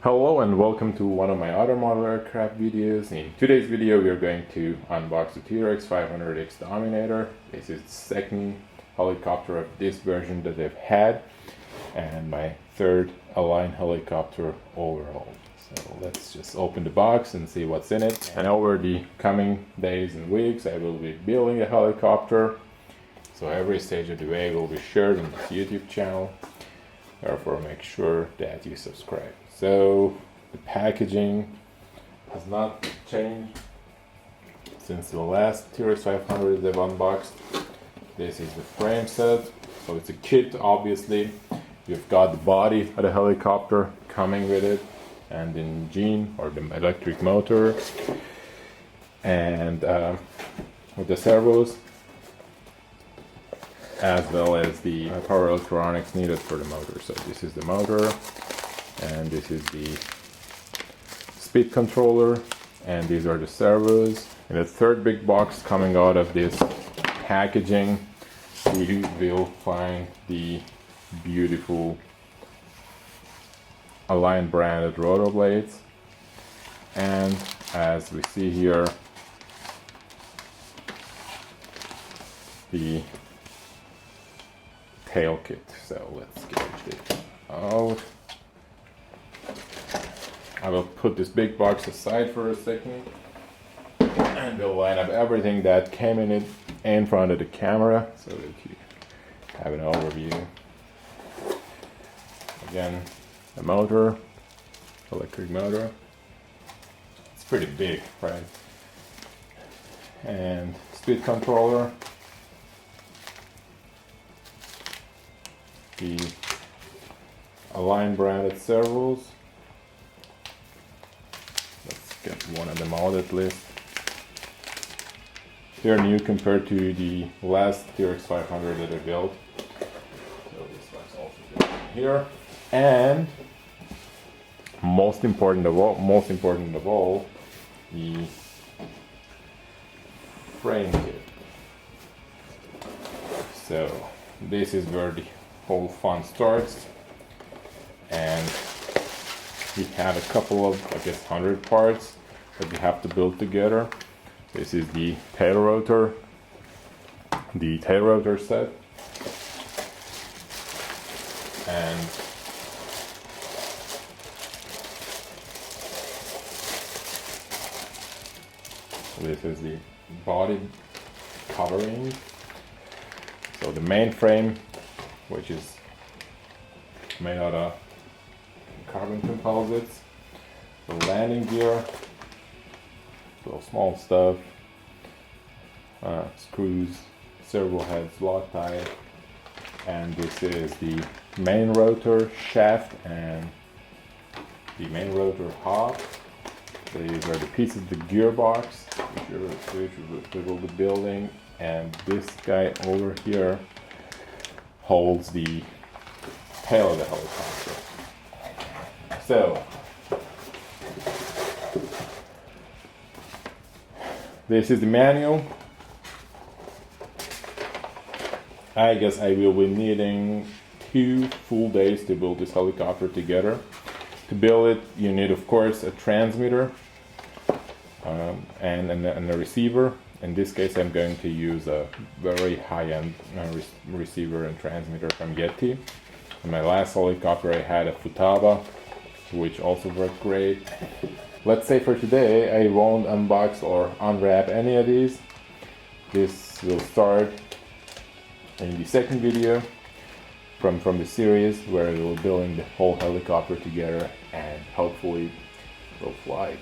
Hello and welcome to one of my other model aircraft videos. In today's video we are going to unbox the T-Rex 500X Dominator. This is the second helicopter of this version that I've had and my third Align helicopter overall. So let's just open the box and see what's in it. And over the coming days and weeks I will be building a helicopter. So every stage of the way will be shared on this YouTube channel. Therefore make sure that you subscribe. So the packaging has not changed since the last T-Rex 500 they've unboxed. This is the frame set, so it's a kit obviously. You've got the body of the helicopter coming with it, and the engine or the electric motor, and with the servos, as well as the power electronics needed for the motor. So this is the motor, and this is the speed controller, and these are the servos. And the third big box coming out of this packaging, we will find the beautiful Align branded rotor blades, and as we see here, the tail kit. So let's get it out. I will put this big box aside for a second and we'll line up everything that came in it in front of the camera so that you have an overview. Again, the motor, electric motor. It's pretty big, right? And speed controller. The Align branded servos. Let's get one of them out at least. They're new compared to the last T-Rex 500 that I built. So this one's also good here. And most important of all, the frame kit. So this is where the whole fun starts, and we have a couple of, I guess, 100 parts that we have to build together. This is the tail rotor set, and this is the body covering. So the main frame, which is made out of carbon composites, the landing gear, little small stuff, screws, servo heads, Loctite, and this is the main rotor shaft and the main rotor hub. These are the pieces of the gearbox which we will be building, and this guy over here holds the tail of the helicopter. So this is the manual. I guess I will be needing 2 full days to build this helicopter together. To build it, you need of course a transmitter and a receiver. In this case I'm going to use a very high-end receiver and transmitter from Yeti. In my last helicopter I had a Futaba, which also worked great. Let's say for today I won't unbox or unwrap any of these. This will start in the second video from the series where we'll building the whole helicopter together and hopefully we'll fly it.